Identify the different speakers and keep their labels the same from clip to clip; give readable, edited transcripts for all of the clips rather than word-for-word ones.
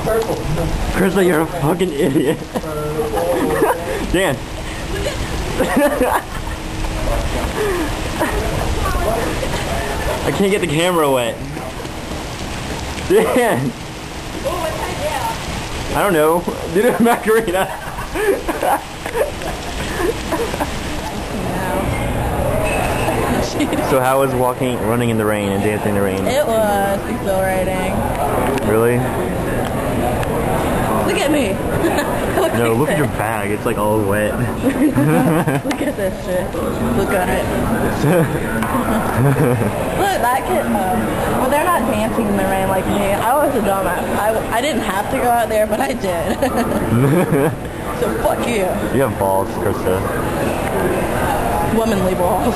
Speaker 1: Crista, you're a fucking idiot. Dan. I can't get the camera wet. Dan. I don't know. Did a Macarena. So how was running in the rain and dancing in the rain?
Speaker 2: It was exhilarating.
Speaker 1: Really?
Speaker 2: Look at me.
Speaker 1: No, look at your bag. It's like all wet.
Speaker 2: Look at this shit. Look at it. Look, that kid. But they're not dancing in the rain like me. I was a dumbass. I didn't have to go out there, but I did. So fuck you.
Speaker 1: You have balls, Crista.
Speaker 2: Womanly balls.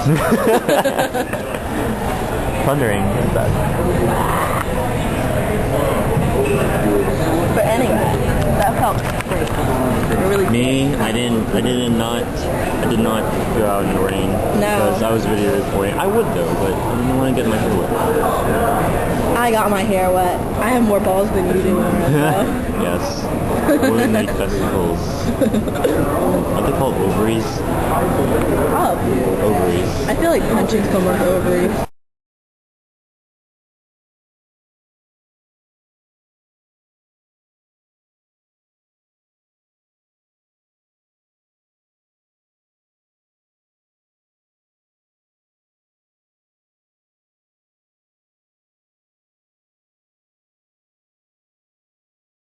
Speaker 1: Thundering is bad.
Speaker 2: But anyway, that felt great. Really
Speaker 1: Me, I did not go out in the rain.
Speaker 2: No.
Speaker 1: Because I was video recording. I would though, but I didn't want to get my hair wet.
Speaker 2: I got my hair wet. I have more balls than you do, Lorenzo.
Speaker 1: Yes. Women make testicles. Are they called ovaries?
Speaker 2: Oh.
Speaker 1: Ovaries.
Speaker 2: I feel like punching someone's ovaries.